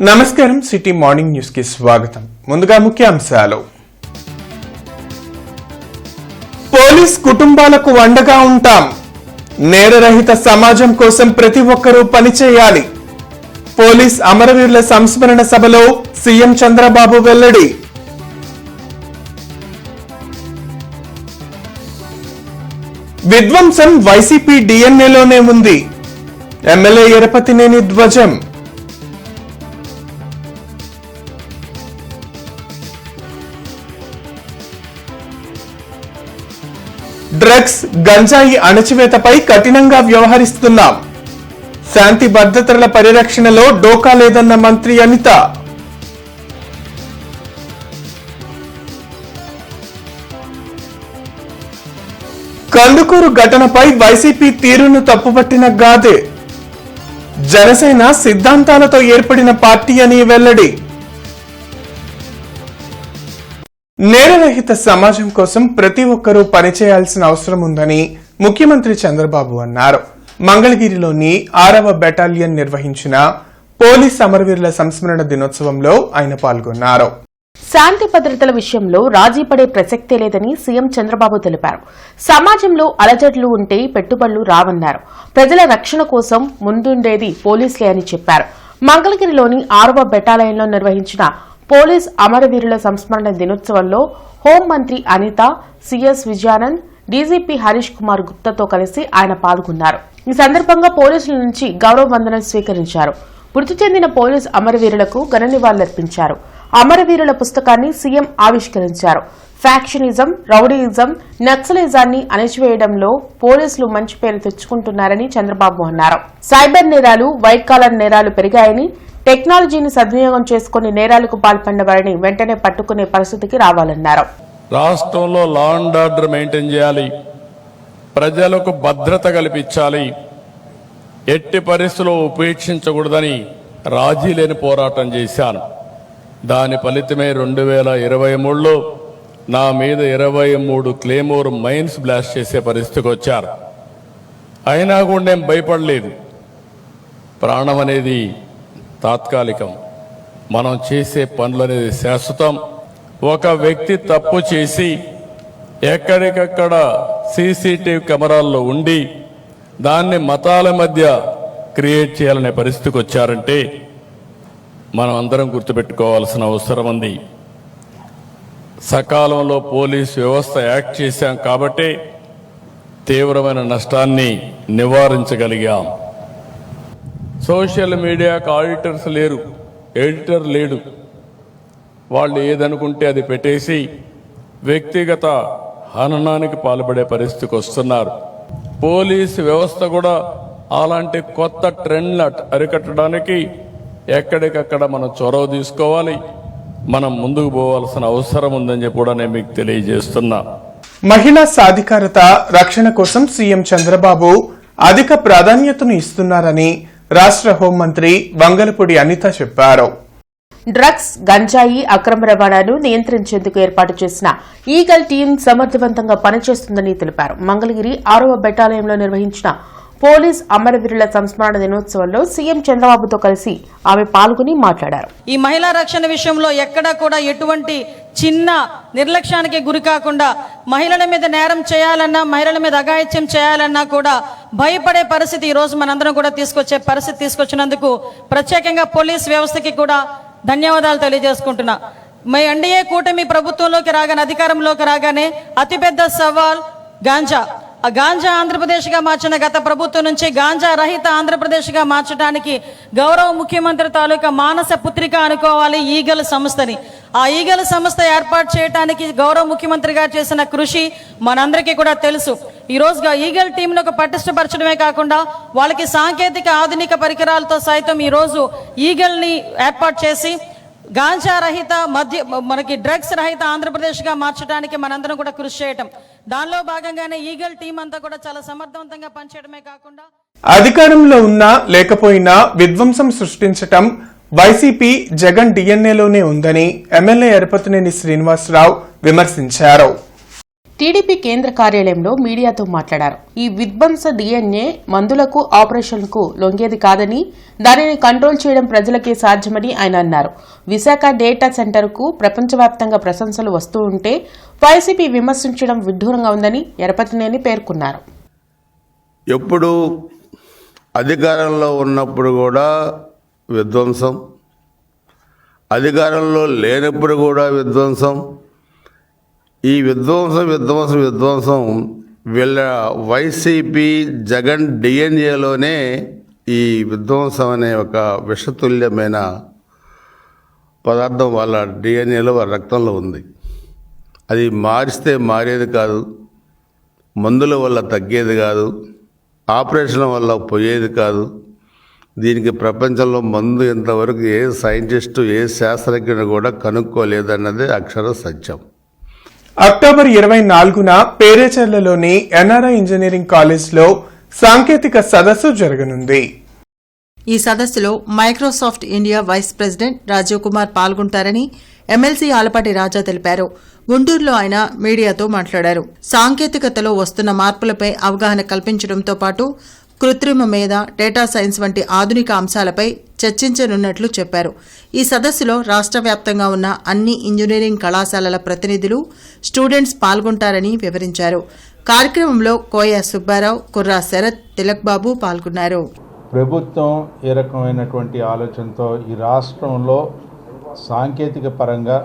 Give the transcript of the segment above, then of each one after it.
నమస్కారం city morning news కి స్వాగతం. ముందుగా ముఖ్యాంశాలు. పోలీస్ కుటుంబాలకు అండగా ఉంటాం. నేరరహిత సమాజం కోసం ప్రతి ఒక్కరూ పనిచేయాలి. పోలీస్ అమరవీరుల సంస్మరణ సభలో సీఎం చంద్రబాబు వెల్లడి. విధ్వంసం వైసీపీ డిఎన్ఏలోనే ఉంది. ఎమ్మెల్యే ఎరపతినేని ధ్వజం. డ్రగ్స్, గంజాయి అణచివేతపై కఠినంగా వ్యవహరిస్తున్నాం. శాంతి భద్రతల పరిరక్షణలో డోకా లేదన్న మంత్రి అనిత. కందుకూరు ఘటనపై వైసీపీ తీరును తప్పుపట్టిన గాదే. జనసేన సిద్ధాంతాలతో ఏర్పడిన పార్టీ అని వెల్లడి. నేరరహిత సమాజం కోసం ప్రతి ఒక్కరూ పనిచేయాల్సిన అవసరం ఉందని ముఖ్యమంత్రి చంద్రబాబు అన్నారు. మంగళగిరిలోని 6వ బెటాలియన్ నిర్వహించిన పోలీస్ అమరవీరుల సంస్మరణ దినోత్సవంలో ఆయన పాల్గొన్నారు. శాంతి భద్రతల విషయంలో రాజీ పడే ప్రసక్తే లేదని సీఎం చంద్రబాబు తెలిపారు. సమాజంలో అలజడులు ఉంటే పెట్టుబడులు రావన్నారు. ప్రజల రక్షణ కోసం ముందుండేది పోలీసులే అని చెప్పారు. మంగళగిరిలోని 6వ బెటాలియన్లో నిర్వహించిన పోలీస్ అమరవీరుల సంస్మరణ దినోత్సవంలో హోంమంత్రి అనిత, సిఎస్ విజయానంద్, డీజీపీ హరీష్ కుమార్ గుప్తాతో కలిసి ఆయన పాల్గొన్నారు. ఈ సందర్భంగా పోలీసుల నుంచి గౌరవ వందనం స్వీకరించారు. మృతి చెందిన పోలీస్ అమరవీరులకు ఘన నివాళులర్పించారు. అమరవీరుల పుస్తకాన్ని సీఎం ఆవిష్కరించారు. ఫ్యాక్షనిజం, రౌడీయిజం, నక్సలిజాన్ని అణచివేయడంలో పోలీసులు మంచి పేరు తెచ్చుకుంటున్నారని చంద్రబాబు అన్నారు. సైబర్ నేరాలు, వైట్ కాలర్ నేరాలు పెరిగాయని, టెక్నాలజీని సద్వినియోగం చేసుకుని నేరాలకు పాల్పడిన వారిని వెంటనే పట్టుకునే పరిస్థితికి రావాలన్నారు. రాష్ట్రంలో లా అండ్ ఆర్డర్ మెయింటైన్ చేయాలి, ప్రజలకు భద్రత కల్పించాలి, ఎట్టి పరిస్థితుల్లో ఉపేక్షించకూడదని రాజీ లేని పోరాటం చేశాను. దాని ఫలితమే 2023లో నా మీద 23 క్లేమోర్ మైన్స్ బ్లాస్ట్ చేసే పరిస్థితికి వచ్చారు. అయినా కూడా నేను భయపడలేదు. ప్రాణం అనేది తాత్కాలికం, మనం చేసే పనులు అనేది శాశ్వతం. ఒక వ్యక్తి తప్పు చేసి ఎక్కడికక్కడ సీసీటీవీ కెమెరాల్లో ఉండి దాన్ని మతాల మధ్య క్రియేట్ చేయాలనే పరిస్థితికి వచ్చారంటే మనం అందరం గుర్తుపెట్టుకోవాల్సిన అవసరం ఉంది. సకాలంలో పోలీసు వ్యవస్థ యాక్ట్ చేశాం కాబట్టి తీవ్రమైన నష్టాన్ని నివారించగలిగాం. సోషల్ మీడియాకు ఆడిటర్స్ లేరు, ఎడిటర్ లేడు. వాళ్ళు ఏదనుకుంటే అది పెట్టేసి వ్యక్తిగత హననానికి పాల్పడే పరిస్థితికి వస్తున్నారు. పోలీసు వ్యవస్థ కూడా అలాంటి కొత్త ట్రెండ్లు అరికట్టడానికి ఎక్కడికక్కడ మనం చొరవ తీసుకోవాలి, మనం ముందుకు పోవాల్సిన అవసరం ఉందని చెప్పి కూడా నేను మీకు తెలియజేస్తున్నా. మహిళా సాధికారత, రక్షణ కోసం సీఎం చంద్రబాబు అధిక ప్రాధాన్యతను ఇస్తున్నారని రాష్ట్ర హోంమంత్రి వంగలపూడి అనిత చెప్పారు. డ్రగ్స్, గంజాయి అక్రమ రవాణాను నియంత్రించేందుకు ఏర్పాటు చేసిన ఈగల్ టీం సమర్థవంతంగా పనిచేస్తుందని తెలిపారు. మంగళగిరి 6వ బెటాలియన్లో నిర్వహించిన పోలీస్ అమరవీరుల సంస్మరణ దినోత్సవంలో సీఎం చంద్రబాబుతో కలిసి ఆమె పాల్గొని మాట్లాడారు. ఈ మహిళా రక్షణ విషయంలో ఎక్కడా కూడా ఎటువంటి చిన్న నిర్లక్ష్యానికి గురి కాకుండా మహిళల మీద నేరం చేయాలన్నా, మహిళల మీద అఘాయిత్యం చేయాలన్నా కూడా భయపడే పరిస్థితి ఈ రోజు మనందరం కూడా తీసుకొచ్చే పరిస్థితి తీసుకొచ్చినందుకు ప్రత్యేకంగా పోలీస్ వ్యవస్థకి కూడా ధన్యవాదాలు తెలియజేసుకుంటున్నా. మీ ఎన్డీఏ కూటమి ప్రభుత్వంలోకి రాగానే, అధికారంలోకి రాగానే అతిపెద్ద సవాల్ గాంజా. ఆ గాంజా ఆంధ్రప్రదేశ్గా మార్చిన గత ప్రభుత్వం నుంచి గాంజా రహిత ఆంధ్రప్రదేశ్గా మార్చడానికి గౌరవ ముఖ్యమంత్రి తాలూకా మానస పుత్రిక అనుకోవాలి ఈగల్ సంస్థని. ఆ ఈగల్ సంస్థ ఏర్పాటు చేయడానికి గౌరవ ముఖ్యమంత్రి గారు చేసిన కృషి మనందరికీ కూడా తెలుసు. ఈ రోజుగా ఈగల్ టీంను ఒక పటిష్టపరచడమే కాకుండా వాళ్ళకి సాంకేతిక ఆధునిక పరికరాలతో సైతం ఈ రోజు ఈగల్ని ఏర్పాటు చేసి గాంజా రహిత మనకి డ్రగ్స్ రహిత ఆంధ్రప్రదేశ్గా మార్చడానికి మనందరం కూడా కృషి చేయటం, దానిలో భాగంగానే ఈగల్ టీం అంతా కూడా చాలా సమర్థవంతంగా పనిచేయడమే కాకుండా అధికారంలో ఉన్నా లేకపోయినా విధ్వంసం సృష్టించటం వైసీపీ జగన్ డిఎన్ఏలోనే ఉందని ఎమ్మెల్యే ఎరపతినేని శ్రీనివాసరావు విమర్శించారు. టీడీపీ కేంద్ర కార్యాలయంలో మీడియాతో మాట్లాడారు. ఈ విధ్వంస డిఎన్ఏ మందులకు, ఆపరేషన్కు లొంగేది కాదని, దానిని కంట్రోల్ చేయడం ప్రజలకే సాధ్యమని ఆయన అన్నారు. విశాఖ డేటా సెంటర్కు ప్రపంచవ్యాప్తంగా ప్రశంసలు వస్తూ ఉంటే వైసీపీ విమర్శించడం విడ్డూరంగా ఉందని ఎరపతినేని పేర్కొన్నారు. ఎప్పుడు అధికారంలో ఉన్నప్పుడు కూడా విధ్వంసం, అధికారంలో లేనప్పుడు కూడా విధ్వంసం. ఈ విధ్వంసం వీళ్ళ వైసీపీ జగన్ డిఎన్ఏలోనే ఈ విధ్వంసం అనే ఒక విషతుల్యమైన పదార్థం వాళ్ళ డిఎన్ఏలో, వాళ్ళ రక్తంలో ఉంది. అది మారిస్తే మారేది కాదు, మందుల వల్ల తగ్గేది కాదు, ఆపరేషన్ వల్ల పోయేది కాదు. దీనికి ప్రపంచంలో మందు ఇంతవరకు ఏ సైంటిస్టు, ఏ శాస్త్రజ్ఞుడు కూడా కనుక్కోలేదన్నదే అక్షర సత్యం. అక్టోబర్ 24న పేరేచర్లలోని ఎన్ఆర్ఐ ఇంజనీరింగ్ కాలేజ్లో సాంకేతిక సదస్సు జరగనుంది. ఈ సదస్సులో Microsoft India vice president Rajiv Kumar పాల్గొంటారని ఎమ్మెల్సీ ఆలపాటి రాజా తెలిపారు. గుంటూరులో ఆయన మీడియాతో మాట్లాడారు. సాంకేతికతలో వస్తున్న మార్పులపై అవగాహన కల్పించడంతో పాటు కృత్రిమ మేధ, డేటా సైన్స్ వంటి ఆధునిక అంశాలపై చర్చించనున్నట్లు చెప్పారు. ఈ సదస్సులో రాష్ట్ర వ్యాప్తంగా ఉన్న అన్ని ఇంజనీరింగ్ కళాశాలల ప్రతినిధులు, స్టూడెంట్స్ పాల్గొంటారని వివరించారు. కార్యక్రమంలో కోయ సుబ్బారావు, కుర్రా శరత్, తిలక్ బాబు పాల్గొన్నారు. ప్రభుత్వం ఏ రకమైనటువంటి ఆలోచనతో ఈ రాష్ట్రంలో సాంకేతిక పరంగా,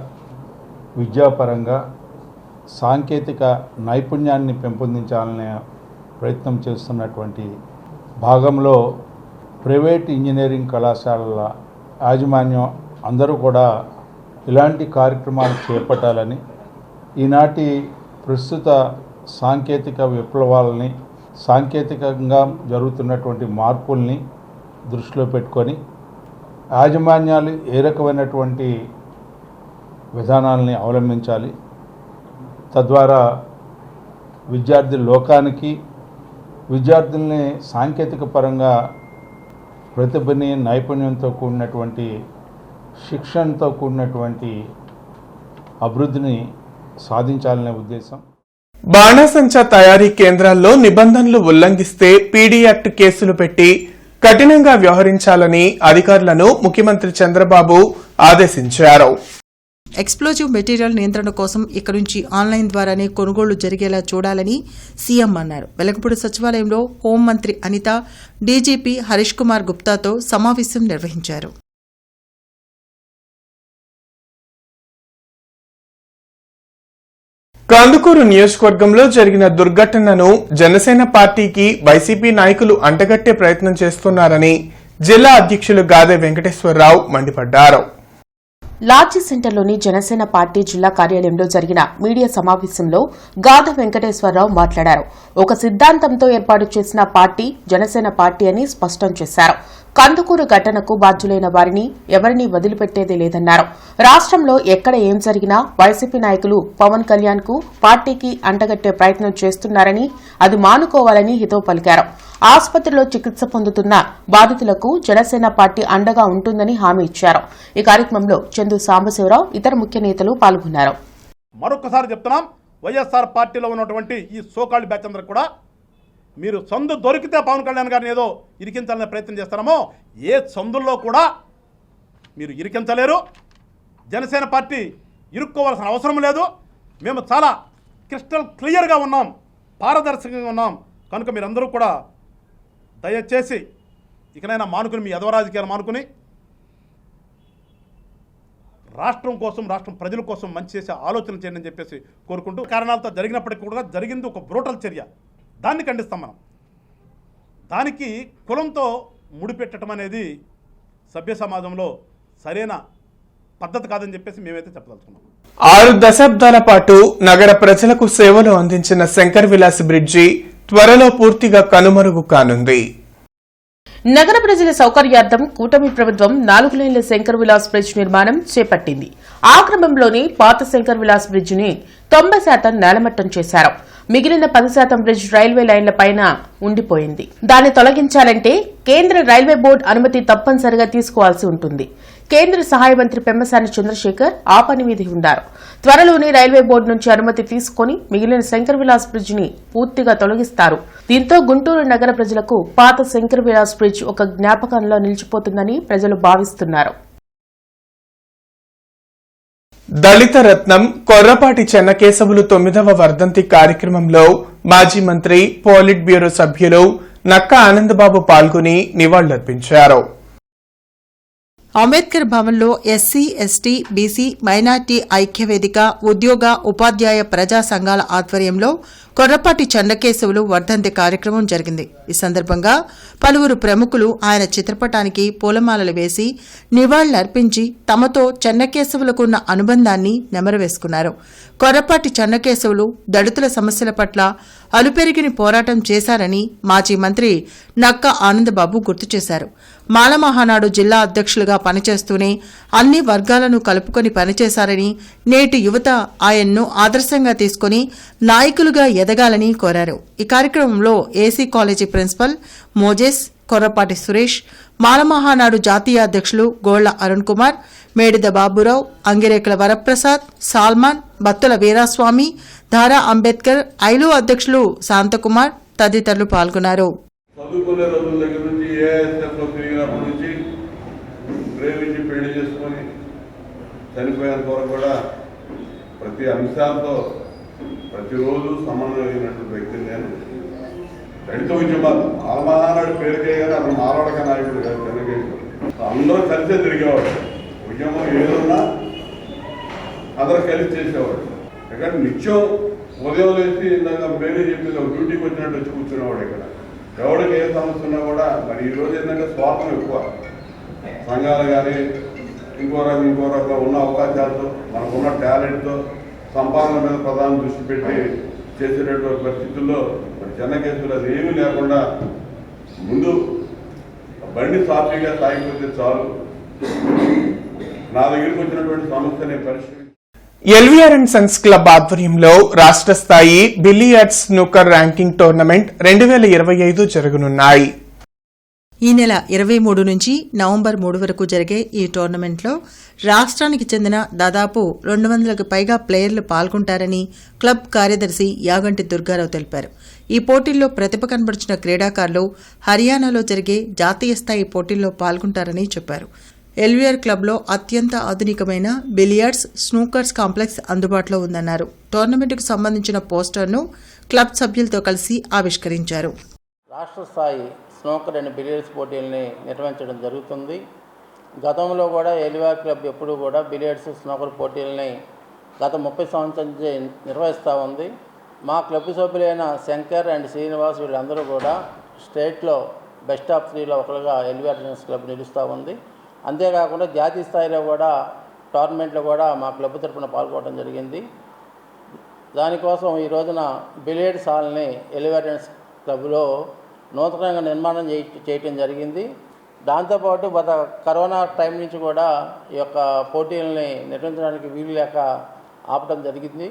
విద్యాపరంగా సాంకేతిక నైపుణ్యాన్ని పెంపొందించాలనే ప్రయత్నం చేస్తున్నటువంటి భాగంలో ప్రైవేట్ ఇంజనీరింగ్ కళాశాలల యాజమాన్యం అందరూ కూడా ఇలాంటి కార్యక్రమాలు చేపట్టాలని, ఈనాటి ప్రస్తుత సాంకేతిక విప్లవాలని, సాంకేతికంగా జరుగుతున్నటువంటి మార్పుల్ని దృష్టిలో పెట్టుకొని యాజమాన్యాలు ఏ రకమైనటువంటి విధానాలని అవలంబించాలి, తద్వారా విద్యార్థి లోకానికి, విద్యార్థుల్ని సాంకేతిక పరంగా ప్రతిభని, నైపుణ్యంతో కూడినటువంటి శిక్షణతో కూడినటువంటి అభివృద్ధిని సాధించాలనే ఉద్దేశం. బాణాసంచా తయారీ కేంద్రాల్లో నిబంధనలు ఉల్లంఘిస్తే పీడీ యాక్ట్ కేసులు పెట్టి కఠినంగా వ్యవహరించాలని అధికారులను ముఖ్యమంత్రి చంద్రబాబు ఆదేశించారు. ఎక్స్ప్లోజివ్ మెటీరియల్ నియంత్రణ కోసం ఇక్కడి నుంచి ఆన్లైన్ ద్వారానే కొనుగోళ్లు జరిగేలా చూడాలని సీఎం అన్నారు. వెలగపూడి సచివాలయంలో హోంమంత్రి అనిత, డీజీపీ హరీష్ కుమార్ గుప్తాతో సమావేశం నిర్వహించారు. కందుకూరు నియోజకవర్గంలో జరిగిన దుర్ఘటనను జనసేన పార్టీకి వైసీపీ నాయకులు అంటగట్టే ప్రయత్నం చేస్తున్నారని జిల్లా అధ్యక్షులు గాదే వెంకటేశ్వరరావు మండిపడ్డారు. లాడ్జీ సెంటర్లోని జనసేన పార్టీ జిల్లా కార్యాలయంలో జరిగిన మీడియా సమావేశంలో గాద వెంకటేశ్వరరావు మాట్లాడారు. ఒక సిద్ధాంతంతో ఏర్పాటు చేసిన పార్టీ జనసేన పార్టీ అని స్పష్టం చేశారు. కందుకూరు ఘటనకు బాధ్యులైన వారిని ఎవరిని వదిలిపెట్టేదే లేదన్నారు. రాష్ట్రంలో ఎక్కడ ఏం జరిగినా వైసీపీ నాయకులు పవన్ కళ్యాణ్ కు, పార్టీకి అంటగట్టే ప్రయత్నం చేస్తున్నారని, అది మానుకోవాలని హితవు పలికారు. ఆసుపత్రిలో చికిత్స పొందుతున్న బాధితులకు జనసేన పార్టీ అండగా ఉంటుందని హామీ ఇచ్చారు. ఈ కార్యక్రమంలో చందు సాంబశివరావు, ఇతర ముఖ్య నేతలు పాల్గొన్నారు. మరొకసారి చెప్తున్నాం, వైఎస్ఆర్ పార్టీలో ఉన్నటువంటి ఈ సోకాళ్ళు బ్యాచ్ అందరూ కూడా మీరు సందు దొరికితే పవన్ కళ్యాణ్ గారిని ఏదో ఇరికించాలనే ప్రయత్నం చేస్తారమో, ఏ సందుల్లో కూడా మీరు ఇరికించలేరు. జనసేన పార్టీ ఇరుక్కోవాల్సిన అవసరం లేదు. మేము చాలా క్రిస్టల్ క్లియర్గా ఉన్నాం, పారదర్శకంగా ఉన్నాం. కనుక మీరందరూ కూడా దయచేసి ఇకనైనా మానుకుని, మీ యదవరాజకీయాలు మానుకుని రాష్ట్రం కోసం, రాష్ట్రం ప్రజల కోసం మంచి చేసే ఆలోచన చేయండి అని చెప్పేసి కోరుకుంటూ, కారణాలతో జరిగినప్పటికీ కూడా జరిగింది ఒక బ్రూటల్ చర్య, దాన్ని ఖండిస్తాం మనం. దానికి కులంతో ముడిపెట్టడం అనేది సభ్య సమాజంలో సరైన పద్ధతి కాదని చెప్పేసి మేమైతే చెప్పదలుచుకున్నాం. 6 దశాబ్దాల పాటు నగర ప్రజలకు సేవలు అందించిన శంకర్ విలాస్ బ్రిడ్జి త్వరలో పూర్తిగా కనుమరుగు కానుంది. నగర ప్రజల సౌకర్యార్థం కూటమి ప్రభుత్వం 4 లేన్ల శంకర్ విలాస్ బ్రిడ్జ్ నిర్మాణం చేపట్టింది. ఆ క్రమంలోనే పాత శంకర్ విలాస్ బ్రిడ్జిని 90% నేలమట్టం చేశారు. మిగిలిన 10% బ్రిడ్జ్ రైల్వే లైన్ల పైన ఉండిపోయింది. దాన్ని తొలగించాలంటే కేంద్ర రైల్వే బోర్డు అనుమతి తప్పనిసరిగా తీసుకోవాల్సి ఉంటుంది. కేంద్ర సహాయ మంత్రి పెమ్మసాని చంద్రశేఖర్ ఆ పని మీద ఉన్నారు. త్వరలోనే రైల్వే బోర్డు నుంచి అనుమతి తీసుకుని మిగిలిన శంకర్ విలాస్ బ్రిడ్జ్ ని పూర్తిగా తొలగిస్తారు. దీంతో గుంటూరు నగర ప్రజలకు పాత శంకర్ విలాస్ బ్రిడ్జ్ ఒక జ్ఞాపకంలో నిలిచిపోతుందని ప్రజలు భావిస్తున్నారు. దళిత రత్నం కొర్రపాటి చెన్నకేశవులు 9వ వర్ధంతి కార్యక్రమంలో మాజీ మంత్రి పోలిట్ బ్యూరో సభ్యులు నక్క ఆనందబాబు పాల్గొని నివాళులర్పించారు. అంబేద్కర్ భవన్లో ఎస్సీ, ఎస్టీ, బీసీ, మైనార్టీ ఐక్యవేదిక, ఉద్యోగ, ఉపాధ్యాయ ప్రజా సంఘాల ఆధ్వర్యంలో కొర్రపాటి చెన్నకేశవులు వర్ధంతి కార్యక్రమం జరిగింది. ఈ సందర్భంగా పలువురు ప్రముఖులు ఆయన చిత్రపటానికి పూలమాలలు వేసి నివాళులర్పించి తమతో చెన్నకేశవులకున్న అనుబంధాన్ని నెమరవేసుకున్నారు. కొర్రపాటి చెన్నకేశవులు దళితుల సమస్యల పట్ల అలుపెరిగిన పోరాటం చేశారని మాజీ మంత్రి నక్క ఆనందబాబు గుర్తు చేశారు. మాలమహానాడు జిల్లా అధ్యక్షులుగా పనిచేస్తూనే అన్ని వర్గాలను కలుపుకొని పనిచేశారని, నేటి యువత ఆయన్ను ఆదర్శంగా తీసుకుని నాయకులుగా ఎదగాలని కోరారు. ఈ కార్యక్రమంలో AC college principal Moses, Korrapati Suresh, Malamahanadu జాతీయ అధ్యక్షులు గోళ్ల అరుణ్ కుమార్, మేడిద బాబురావు, అంగిరేకుల వరప్రసాద్, సాల్మాన్, బత్తుల వీరాస్వామి, ధారా అంబేద్కర్, ఐలు అధ్యక్షులు శాంతకుమార్ తదితరులు పాల్గొన్నారు. చదువుకునే రోజుల దగ్గర నుంచి ఏఎస్ఎఫ్లో తిరిగినప్పటి నుంచి ప్రేమించి పెళ్లి చేసుకొని చనిపోయేంత వరకు కూడా ప్రతి అంశాలతో ప్రతిరోజు సమన్వయమైనటువంటి వ్యక్తిని నేను. దళిత ఉద్యమాలు మాలమహానాడు పేరుకే కానీ అతను మాలవడక నాయకుడు కాదు. చెన్నకేశ్వరుడు అందరూ కలిసే తిరిగేవాడు. ఉద్యమం ఏదన్నా అందరూ కలిసి చేసేవాడు. ఇక్కడ నిత్యం ఉదయం లేచి ఇందాక పేరే చెప్పింది ఒక డ్యూటీకి వచ్చినట్టు వచ్చి కూర్చునేవాడు. ఇక్కడ ఎవరికి ఏ సమస్య ఉన్నా కూడా మరి ఈరోజు ఏంటంటే స్వార్థం ఎక్కువ. సంఘాలు కానీ ఇంకో రకంగా ఉన్న అవకాశాలతో మనకున్న టాలెంట్తో సంపాదన మీద ప్రధాన దృష్టి పెట్టి చేసేటటువంటి పరిస్థితుల్లో మరి చెన్నకేశ్వరులు అది ఏమీ లేకుండా ముందు బండి సాఫీగా సాగిపోతే చాలు, నా దగ్గరికి వచ్చినటువంటి సమస్యని పరిష్కరించి ఎల్వీఆర్ అండ్ సన్స్ క్లబ్ ఆధ్వర్యంలో రాష్ట్ర స్థాయి బిలియర్డ్స్ స్నూకర్ ర్యాంకింగ్ టోర్నమెంట్ 2025 జరగనున్నాయి. ఈ నెల 23 నుంచి నవంబర్ 3 వరకు జరిగే ఈ టోర్నమెంట్లో రాష్ట్రానికి చెందిన దాదాపు 200కు పైగా ప్లేయర్లు పాల్గొంటారని క్లబ్ కార్యదర్శి యాగంటి దుర్గారావు తెలిపారు. ఈ పోటీల్లో ప్రతిభ కనబరిచిన క్రీడాకారులు హర్యానాలో జరిగే జాతీయ స్థాయి పోటీల్లో పాల్గొంటారని చెప్పారు. ఎల్వీఆర్ క్లబ్లో అత్యంత ఆధునికమైన బిలియర్డ్స్, స్నూకర్స్ కాంప్లెక్స్ అందుబాటులో ఉందన్నారు. టోర్నమెంటుకు సంబంధించిన పోస్టర్ను క్లబ్ సభ్యులతో కలిసి ఆవిష్కరించారు. రాష్ట్ర స్థాయి స్నూకర్ అండ్ బిలియర్డ్స్ పోటీల్ని నిర్వహించడం జరుగుతుంది. గతంలో కూడా ఎల్వీఆర్ క్లబ్ ఎప్పుడు కూడా బిలియర్డ్స్, స్నూకర్ పోటీలని గత 30 సంవత్సరాల నుంచి నిర్వహిస్తూ ఉంది. మా క్లబ్ సభ్యులైన శంకర్ అండ్ శ్రీనివాస్ వీళ్ళందరూ కూడా స్టేట్లో బెస్ట్ ఆఫ్ 3లో ఒకరుగా ఎల్వీఆర్ క్లబ్ నిలుస్తూ ఉంది. అంతేకాకుండా జాతీయ స్థాయిలో కూడా టోర్నమెంట్లో కూడా మా క్లబ్ తరఫున పాల్గొనడం జరిగింది. దానికోసం ఈ రోజున బిలియర్డ్స్ హాల్ని ఎల్వీఆర్ క్లబ్లో నూతనంగా నిర్మాణం చేయటం జరిగింది. దాంతోపాటు గత కరోనా టైం నుంచి కూడా ఈ యొక్క పోటీలని నిర్వహించడానికి వీలు లేక ఆపడం జరిగింది.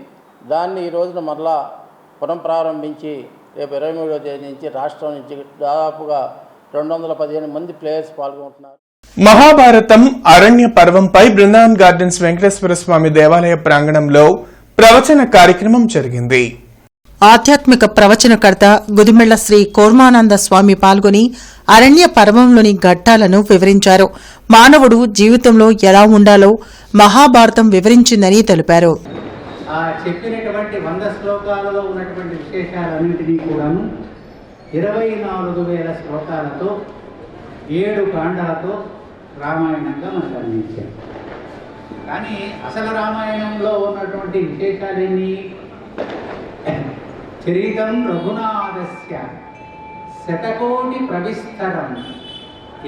దాన్ని ఈ రోజున మరలా పునఃప్రారంభించి రేపు 23వ తేదీ నుంచి రాష్ట్రం నుంచి దాదాపుగా 215 మంది ప్లేయర్స్ పాల్గొంటున్నారు. మహాభారతం అరణ్య పర్వంపై బృందావన్ గార్డెన్స్ వెంకటేశ్వర స్వామి దేవాలయ ప్రాంగణంలో ప్రవచన కార్యక్రమం జరిగింది. ఆధ్యాత్మిక ప్రవచనకర్త గుదిమెళ్ల శ్రీ కోర్మానంద స్వామి పాల్గొని అరణ్య పర్వంలోని ఘట్టాలను వివరించారు. మానవుడు జీవితంలో ఎలా ఉండాలో మహాభారతం వివరించిందని తెలిపారు. చెప్పినటువంటి 100 శ్లోకాలలో ఉన్నటువంటి విశేషాలన్నింటినీ కూడాను 24,000 శ్లోకాలతో 7 కాండాలతో రామాయణంగా మనకు అందించారు. కానీ అసలు రామాయణంలో ఉన్నటువంటి విశేషాలేమి? చరితం రఘునాథస్య శతకోటి ప్రవిస్తరం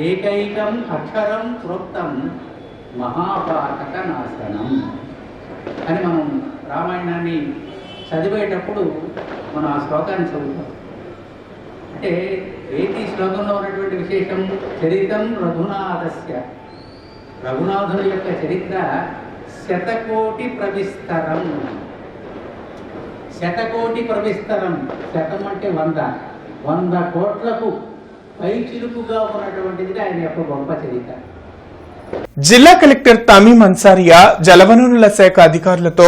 ఏకైకం అక్షరం ప్రోక్తం మహాపాతక నాశనం అని మనం రామాయణాన్ని చదివేటప్పుడు మనం ఆ శ్లోకాన్ని చదువుతాం. అంటే ఏంటి శ్లోకంలో ఉన్నటువంటి విశేషం? చరితం రఘునాథస్య, రఘునాథుని యొక్క చరిత్ర శతకోటి ప్రవిస్తరం. శతకోటి ప్రవిస్తరం, శతం అంటే 100 కోట్లకు పై చిలుపుగా ఉన్నటువంటిది ఆయన యొక్క గొప్ప చరిత్ర. జిల్లా కలెక్టర్ తమీం అన్సారియా జలవనరుల శాఖ అధికారులతో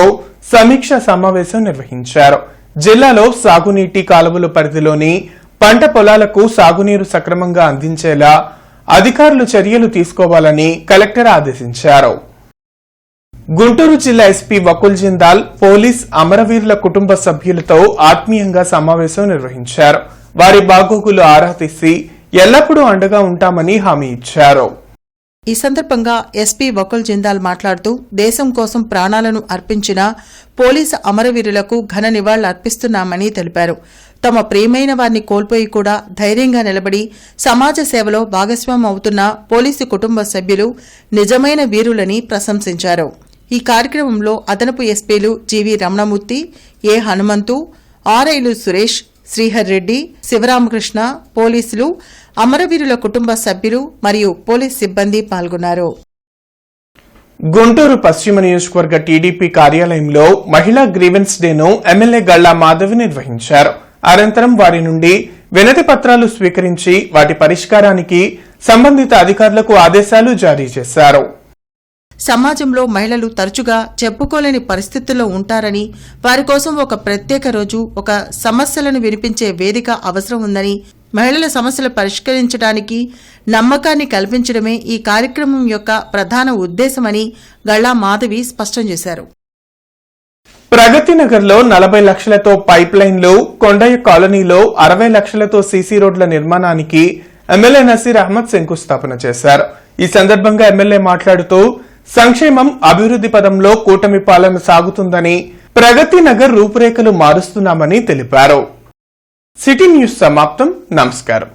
సమీక్ష సమావేశం నిర్వహించారు. జిల్లాలో సాగునీటి కాలువల పరిధిలోని పంట పొలాలకు సాగునీరు సక్రమంగా అందించేలా అధికారులు చర్యలు తీసుకోవాలని కలెక్టర్ ఆదేశించారు. గుంటూరు జిల్లా ఎస్పీ వకుల్ జిందాల్ పోలీస్ అమరవీరుల కుటుంబ సభ్యులతో ఆత్మీయంగా సమావేశం నిర్వహించారు. వారి బాగోగులు ఆరా తీసి ఎల్లప్పుడూ అండగా ఉంటామని హామీ ఇచ్చారు. ఈ సందర్భంగా ఎస్పీ వకుల్ జిందాల్ మాట్లాడుతూ దేశం కోసం ప్రాణాలను అర్పించిన పోలీసు అమరవీరులకు ఘన నివాళులు అర్పిస్తున్నామని తెలిపారు. తమ ప్రియమైన వారిని కోల్పోయి కూడా ధైర్యంగా నిలబడి సమాజ సేవలో భాగస్వామ్యం అవుతున్న పోలీసు కుటుంబ సభ్యులు నిజమైన వీరులని ప్రశంసించారు. ఈ కార్యక్రమంలో అదనపు ఎస్పీలు జీవి రమణమూర్తి, ఏ హనుమంతు, ఆర్ఐలు సురేష్, శ్రీహర్ రెడ్డి, శివరామకృష్ణ, పోలీసులు, అమరవీరుల కుటుంబ సభ్యులు మరియు పోలీస్ సిబ్బంది పాల్గొన్నారు. గుంటూరు పశ్చిమ నియోజకవర్గ టీడీపీ కార్యాలయంలో మహిళా గ్రీవెన్స్ డేను ఎమ్మెల్యే గళ్లా మాధవి నిర్వహించారు. అనంతరం వారి నుండి వినతి పత్రాలు స్వీకరించి వాటి పరిష్కారానికి సంబంధిత అధికారులకు ఆదేశాలు జారీ చేశారు. సమాజంలో మహిళలు తరచుగా చెప్పుకోలేని పరిస్థితుల్లో ఉంటారని, వారి కోసం ఒక ప్రత్యేక రోజు, ఒక సమస్యలను వినిపించే వేదిక అవసరం ఉందని, మహిళల సమస్యలు పరిష్కరించడానికి నమ్మకాన్ని కల్పించడమే ఈ కార్యక్రమం యొక్క ప్రధాన ఉద్దేశమని గళ్లా మాధవి స్పష్టం చేశారు. ప్రగతి నగర్లో 40 లక్షలతో పైప్ లైన్లు, కొండయ్య కాలనీలో 60 లక్షలతో సీసీ రోడ్ల నిర్మాణానికి ఎమ్మెల్యే నసీర్ అహ్మద్ శంకుస్థాపన చేశారు. ఈ సందర్భంగా ఎమ్మెల్యే మాట్లాడుతూ సంక్షేమం, అభివృద్ది పదంలో కూటమి పాలన సాగుతుందని, ప్రగతి నగర్ రూపురేఖలు మారుస్తున్నామని తెలిపారు. సిటీ న్యూస్ సమాప్తం. నమస్కారం.